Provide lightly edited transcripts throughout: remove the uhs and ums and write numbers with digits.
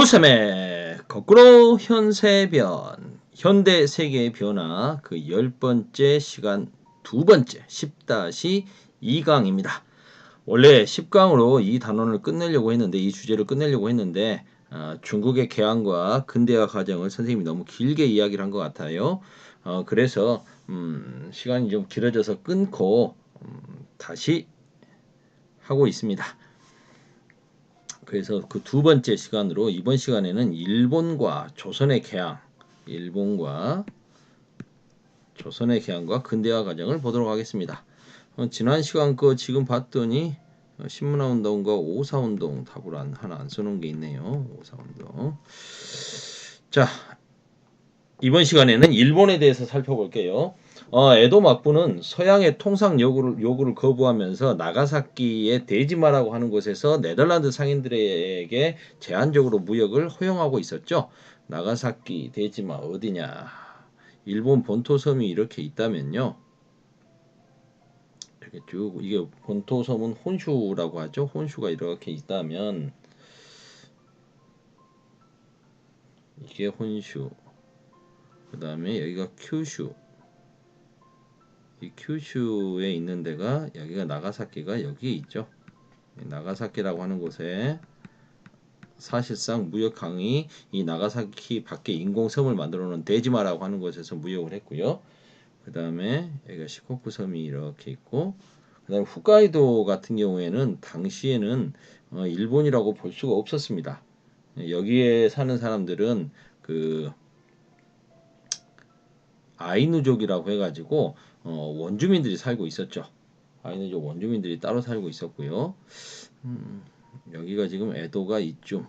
코스메 거꾸로 현세변 현대 세계의 변화 그 10번째 시간 두 번째 10-2강입니다. 원래 10강으로 이 단원을 끝내려고 했는데 이 주제를 끝내려고 했는데 중국의 개항과 근대화 과정을 선생님이 너무 길게 이야기를 한 것 같아요. 그래서 시간이 좀 길어져서 끊고 다시 하고 있습니다. 그래서 그 두 번째 시간으로 이번 시간에는 일본과 조선의 개항과 근대화 과정을 보도록 하겠습니다. 지난 시간 거 지금 봤더니 신문화 운동과 오사 운동 답을 하나 안 써놓은 게 있네요. 오사 운동. 자, 이번 시간에는 일본에 대해서 살펴볼게요. 에도 막부는 서양의 통상 요구를 거부하면서 나가사키의 데지마라고 하는 곳에서 네덜란드 상인들에게 제한적으로 무역을 허용하고 있었죠. 나가사키 데지마 어디냐? 일본 본토섬이 이렇게 있다면요. 이렇게 쭉 이게 본토섬은 혼슈라고 하죠. 혼슈가 이렇게 있다면 이게 혼슈. 그 다음에 여기가 큐슈. 이 큐슈에 있는 데가 여기가 나가사키가 여기 있죠. 나가사키라고 하는 곳에 사실상 무역항이 이 나가사키 밖에 인공섬을 만들어 놓은 데지마라고 하는 곳에서 무역을 했고요. 그 다음에 여기가 시코쿠 섬이 이렇게 있고, 그 다음에 홋카이도 같은 경우에는 당시에는 일본이라고 볼 수가 없었습니다. 여기에 사는 사람들은 그 아이누족이라고 해가지고 원주민들이 살고 있었죠. 아이누족 원주민들이 따로 살고 있었고요. 여기가 지금 에도가 이쯤,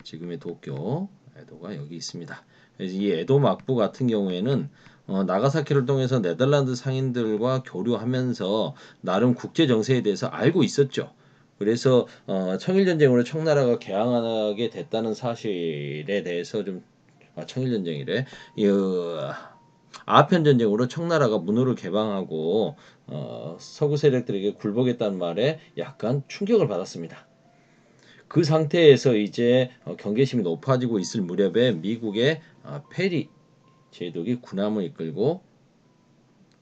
지금의 도쿄 에도가 여기 있습니다. 그래서 이 에도 막부 같은 경우에는 나가사키를 통해서 네덜란드 상인들과 교류하면서 나름 국제 정세에 대해서 알고 있었죠. 그래서 청일전쟁으로 청나라가 개항하게 됐다는 사실에 대해서 좀 청일전쟁이래. 아편 전쟁으로 청나라가 문호를 개방하고 서구 세력들에게 굴복했다는 말에 약간 충격을 받았습니다. 그 상태에서 이제 경계심이 높아지고 있을 무렵에 미국의 페리 제독이 군함을 이끌고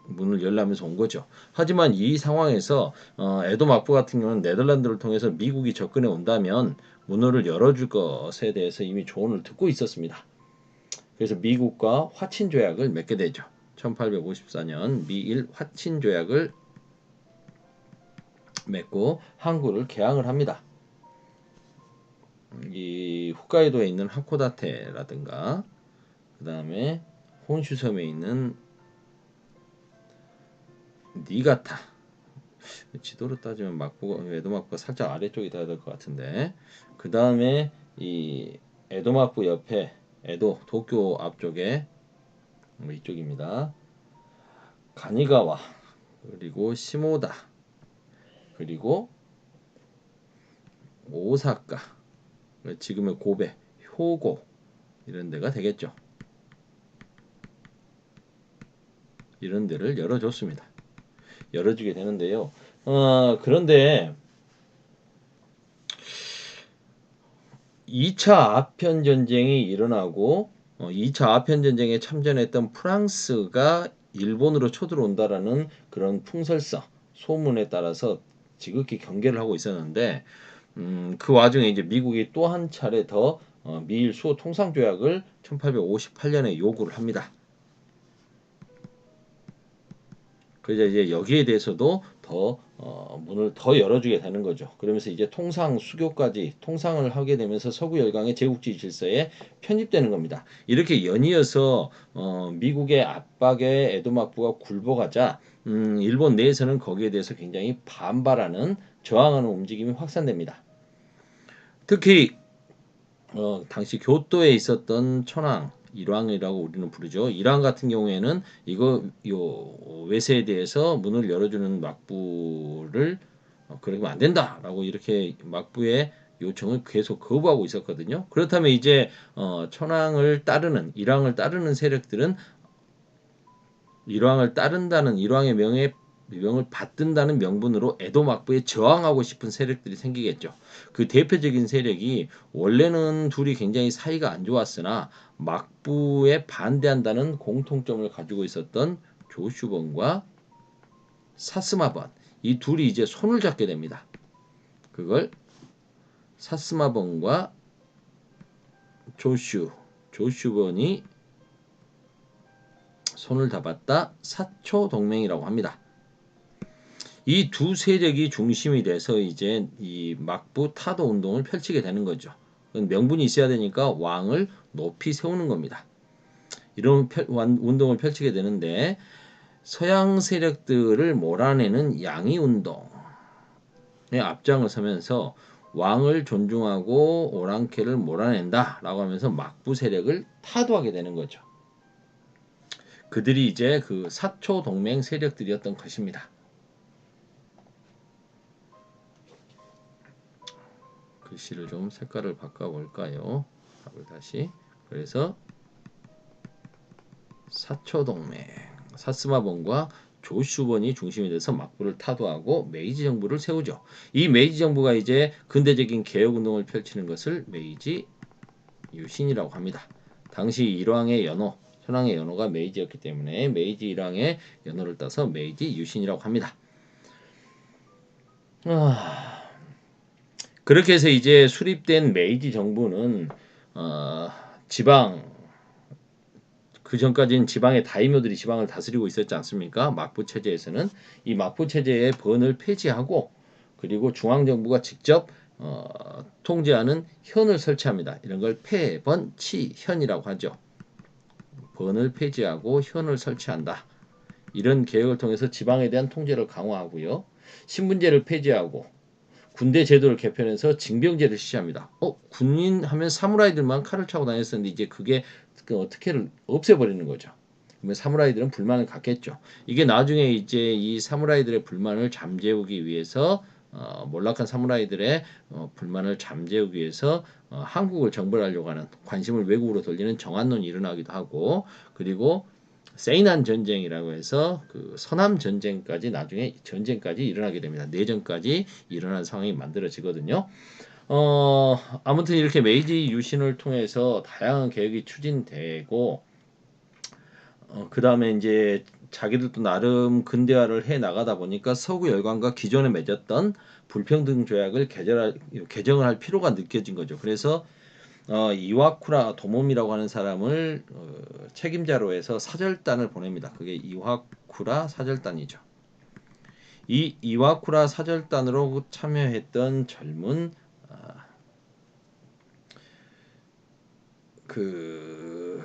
문을 열라면서 온 거죠. 하지만 이 상황에서 에도 막부 같은 경우는 네덜란드를 통해서 미국이 접근해 온다면 문호를 열어줄 것에 대해서 이미 조언을 듣고 있었습니다. 그래서 미국과 화친 조약을 맺게 되죠. 1854년 미일 화친 조약을 맺고 항구를 개항을 합니다. 이 홋카이도에 있는 하코다테라든가 그 다음에 혼슈섬에 있는 니가타, 지도로 따지면 에도막부가 살짝 아래쪽이 돼야 될 것 같은데, 그 다음에 이 에도막부 옆에 에도 도쿄 앞쪽에 이쪽입니다. 가니가와 그리고 시모다 그리고 오사카, 지금의 고베, 효고 이런 데가 되겠죠. 이런 데를 열어줬습니다. 열어주게 되는데요. 그런데 2차 아편 전쟁이 일어나고 2차 아편 전쟁에 참전했던 프랑스가 일본으로 쳐들어온다라는 그런 풍설성, 소문에 따라서 지극히 경계를 하고 있었는데 그 와중에 이제 미국이 또 한 차례 더 미일 수호 통상 조약을 1858년에 요구를 합니다. 그래서 이제 여기에 대해서도 더 문을 더 열어주게 되는 거죠. 그러면서 이제 통상 수교까지 통상을 하게 되면서 서구 열강의 제국주의 질서에 편입되는 겁니다. 이렇게 연이어서 미국의 압박에 에도막부가 굴복하자 일본 내에서는 거기에 대해서 굉장히 반발하는 저항하는 움직임이 확산됩니다. 특히 당시 교토에 있었던 천황 일왕이라고 우리는 부르죠. 일왕 같은 경우에는 요 외세에 대해서 문을 열어주는 막부를 그러면 안 된다라고 이렇게 막부의 요청을 계속 거부하고 있었거든요. 그렇다면 이제 천황을 따르는 일왕을 따르는 세력들은 일왕을 따른다는 일왕의 명에 미병을 받든다는 명분으로 에도 막부에 저항하고 싶은 세력들이 생기겠죠. 그 대표적인 세력이 원래는 둘이 굉장히 사이가 안 좋았으나 막부에 반대한다는 공통점을 가지고 있었던 조슈번과 사스마번, 이 둘이 이제 손을 잡게 됩니다. 그걸 사스마번과 조슈번이 손을 잡았다 사초 동맹이라고 합니다. 이 두 세력이 중심이 돼서 이제 이 막부 타도 운동을 펼치게 되는 거죠. 명분이 있어야 되니까 왕을 높이 세우는 겁니다. 이런 운동을 펼치게 되는데 서양 세력들을 몰아내는 양위 운동에 앞장을 서면서 왕을 존중하고 오랑캐를 몰아낸다라고 하면서 막부 세력을 타도하게 되는 거죠. 그들이 이제 그 사초 동맹 세력들이었던 것입니다. 글씨를 좀 색깔을 바꿔볼까요? 다시. 그래서 사초동맹, 사스마본과 조슈본이 중심이 돼서 막부를 타도하고 메이지 정부를 세우죠. 이 메이지 정부가 이제 근대적인 개혁 운동을 펼치는 것을 메이지 유신이라고 합니다. 당시 일왕의 연호, 천황의 연호가 메이지였기 때문에 메이지 일왕의 연호를 따서 메이지 유신이라고 합니다. 그렇게 해서 이제 수립된 메이지 정부는 지방, 그 전까지는 지방의 다이묘들이 지방을 다스리고 있었지 않습니까? 막부 체제에서는 이 막부 체제의 번을 폐지하고 그리고 중앙 정부가 직접 통제하는 현을 설치합니다. 이런 걸 폐번치현이라고 하죠. 번을 폐지하고 현을 설치한다. 이런 계획을 통해서 지방에 대한 통제를 강화하고요. 신분제를 폐지하고 군대 제도를 개편해서 징병제를 실시합니다. 군인 하면 사무라이들만 칼을 차고 다녔었는데 이제 그게 어떻게를 없애버리는 거죠. 그러면 사무라이들은 불만을 갖겠죠. 이게 나중에 이제 이 사무라이들의 불만을 잠재우기 위해서 몰락한 사무라이들의 불만을 잠재우기 위해서 한국을 정벌하려고 하는 관심을 외국으로 돌리는 정한론이 일어나기도 하고 그리고 세이난 전쟁이라고 해서 그 서남 전쟁까지 나중에 전쟁까지 일어나게 됩니다. 내전까지 일어나는 상황이 만들어지거든요. 아무튼 이렇게 메이지 유신을 통해서 다양한 개혁이 추진되고 그 다음에 이제 자기들도 나름 근대화를 해 나가다 보니까 서구 열강과 기존에 맺었던 불평등 조약을 개정을 할 필요가 느껴진 거죠. 그래서 이와쿠라 도모미라고 하는 사람을 책임자로 해서 사절단을 보냅니다. 그게 이와쿠라 사절단이죠. 이 이와쿠라 사절단으로 참여했던 젊은 그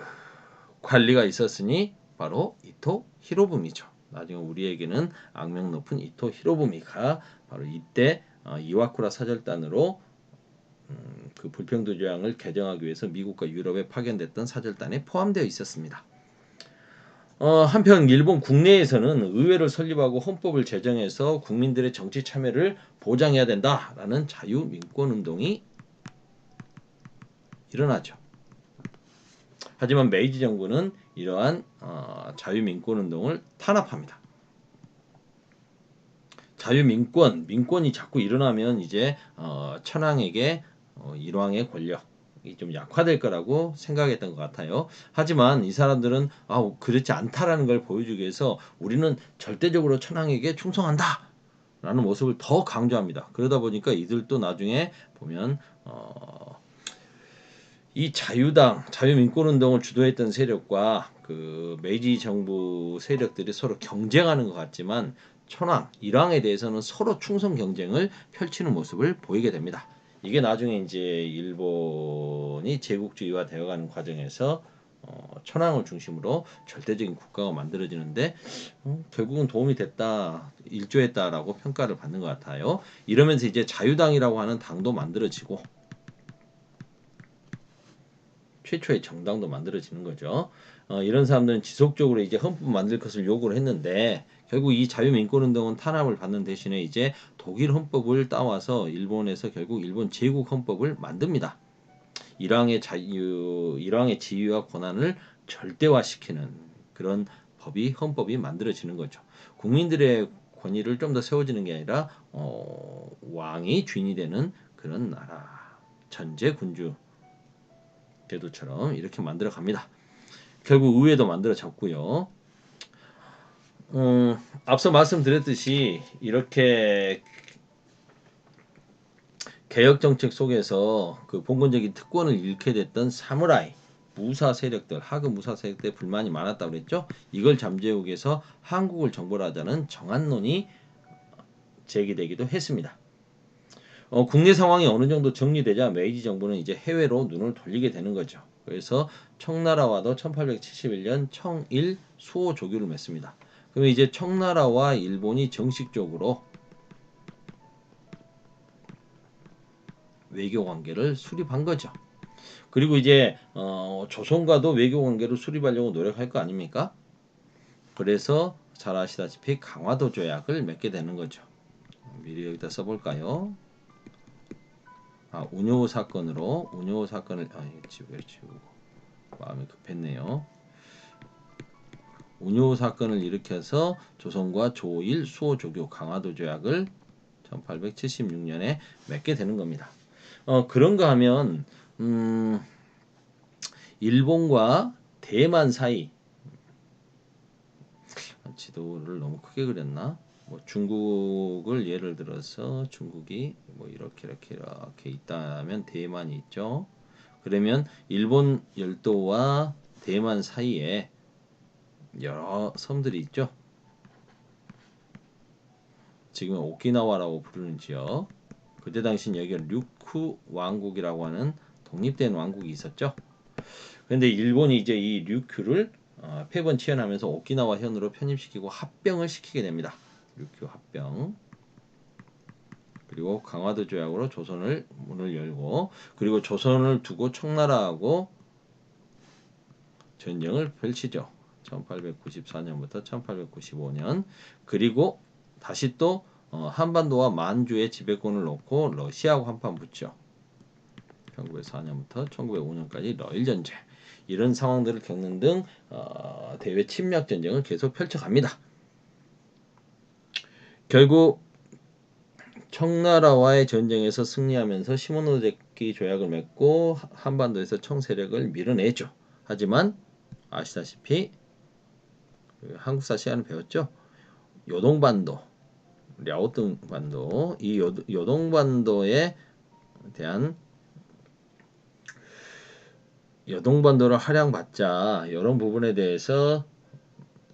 관리가 있었으니 바로 이토 히로부미죠. 나중에 우리에게는 악명 높은 이토 히로부미가 바로 이때 이와쿠라 사절단으로 그 불평등 조약을 개정하기 위해서 미국과 유럽에 파견됐던 사절단에 포함되어 있었습니다. 한편 일본 국내에서는 의회를 설립하고 헌법을 제정해서 국민들의 정치 참여를 보장해야 된다라는 자유민권운동이 일어나죠. 하지만 메이지 정부는 이러한 자유민권운동을 탄압합니다. 민권이 자꾸 일어나면 이제 천황에게 일왕의 권력이 좀 약화될 거라고 생각했던 것 같아요. 하지만 이 사람들은 그렇지 않다라는 걸 보여주기 위해서 우리는 절대적으로 천황에게 충성한다 라는 모습을 더 강조합니다. 그러다 보니까 이들도 나중에 보면 이 자유민권운동을 주도했던 세력과 그 메이지 정부 세력들이 서로 경쟁하는 것 같지만 천황, 일왕에 대해서는 서로 충성 경쟁을 펼치는 모습을 보이게 됩니다. 이게 나중에 이제 일본이 제국주의화 되어가는 과정에서 천황을 중심으로 절대적인 국가가 만들어지는데 결국은 도움이 됐다, 일조했다라고 평가를 받는 것 같아요. 이러면서 이제 자유당이라고 하는 당도 만들어지고 최초의 정당도 만들어지는 거죠. 이런 사람들은 지속적으로 이제 헌법 만들 것을 요구를 했는데 결국 이 자유민권운동은 탄압을 받는 대신에 이제 독일 헌법을 따와서 일본에서 결국 일본 제국 헌법을 만듭니다. 일왕의 지위와 권한을 절대화시키는 그런 헌법이 만들어지는 거죠. 국민들의 권위를 좀 더 세워지는 게 아니라 왕이 주인이 되는 그런 나라, 전제 군주 제도처럼 이렇게 만들어 갑니다. 결국 의회도 만들어 잡고요. 앞서 말씀드렸듯이 이렇게 개혁 정책 속에서 그 봉건적인 특권을 잃게 됐던 사무라이 무사 세력들, 하급 무사 세력들 불만이 많았다고 그랬죠. 이걸 잠재우기 위해서 한국을 정벌 하자는 정한론이 제기되기도 했습니다. 국내 상황이 어느 정도 정리되자 메이지 정부는 이제 해외로 눈을 돌리게 되는 거죠. 그래서 청나라와도 1871년 청일 수호 조규를 맺습니다. 그러면 이제 청나라와 일본이 정식적으로 외교 관계를 수립한 거죠. 그리고 이제 조선과도 외교 관계를 수립하려고 노력할 거 아닙니까? 그래서 잘 아시다시피 강화도 조약을 맺게 되는 거죠. 미리 여기다 써볼까요? 운요 사건을 지우고 마음이 급했네요. 운요 사건을 일으켜서 조선과 조일 수호 조교 강화도 조약을 1876년에 맺게 되는 겁니다. 그런가 하면 일본과 대만 사이 지도를 너무 크게 그렸나? 뭐 중국을 예를 들어서 중국이 뭐 이렇게 있다면 대만이 있죠. 그러면 일본 열도와 대만 사이에 여러 섬들이 있죠. 지금 오키나와라고 부르는 지역. 그때 당시 여기가 류쿠 왕국이라고 하는 독립된 왕국이 있었죠. 그런데 일본이 이제 이 류큐를 폐번치연하면서 오키나와 현으로 편입시키고 합병을 시키게 됩니다. 류큐 합병. 그리고 강화도 조약으로 조선을 문을 열고, 그리고 조선을 두고 청나라하고 전쟁을 펼치죠. 1894년부터 1895년. 그리고 다시 또 한반도와 만주의 지배권을 놓고 러시아하고 한판 붙죠. 1904년부터 1905년까지 러일 전쟁. 이런 상황들을 겪는 등 대외 침략 전쟁을 계속 펼쳐갑니다. 결국 청나라와의 전쟁에서 승리하면서 시모노세키 조약을 맺고 한반도에서 청 세력을 밀어내죠. 하지만 아시다시피 한국사 시간을 배웠죠. 요동반도, 랴오뚱반도, 이 요동반도에 대한 여동반도를 할양받자 이런 부분에 대해서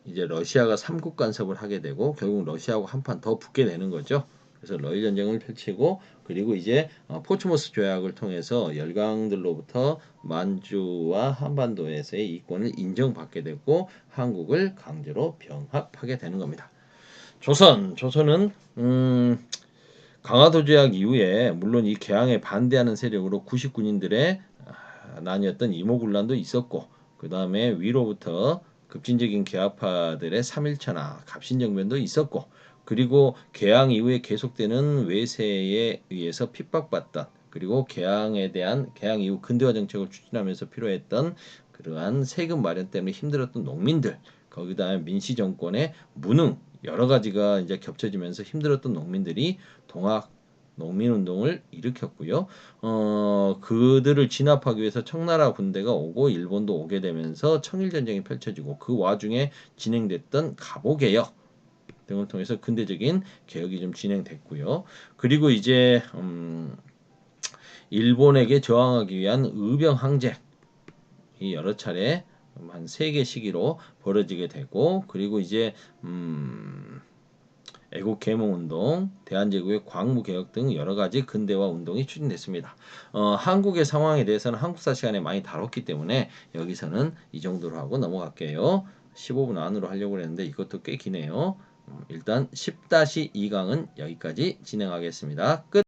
이제 러시아가 삼국 간섭을 하게 되고 결국 러시아하고 한판 더 붙게 되는 거죠. 그래서 러일 전쟁을 펼치고 그리고 이제 포츠모스 조약을 통해서 열강들로부터 만주와 한반도에서의 이권을 인정받게 되고 한국을 강제로 병합하게 되는 겁니다. 조선은 강화도 조약 이후에 물론 이 개항에 반대하는 세력으로 99인들의 나뉘었던 이모군란도 있었고 그 다음에 위로부터 급진적인 개화파들의 3.1차나 갑신정변도 있었고 그리고 개항 이후에 계속되는 외세에 의해서 핍박받던 그리고 개항 이후 근대화 정책을 추진하면서 필요했던 그러한 세금 마련 때문에 힘들었던 농민들 거기다 민씨 정권의 무능 여러 가지가 이제 겹쳐지면서 힘들었던 농민들이 동학 농민운동을 일으켰고요. 그들을 진압하기 위해서 청나라 군대가 오고 일본도 오게 되면서 청일전쟁이 펼쳐지고 그 와중에 진행됐던 갑오개혁 등을 통해서 근대적인 개혁이 좀 진행됐고요. 그리고 이제 일본에게 저항하기 위한 의병항쟁이 여러 차례 한 3개 시기로 벌어지게 되고 그리고 이제 애국 계몽 운동, 대한제국의 광무 개혁 등 여러 가지 근대화 운동이 추진됐습니다. 한국의 상황에 대해서는 한국사 시간에 많이 다뤘기 때문에 여기서는 이 정도로 하고 넘어갈게요. 15분 안으로 하려고 했는데 이것도 꽤 기네요. 일단 10-2강은 여기까지 진행하겠습니다. 끝.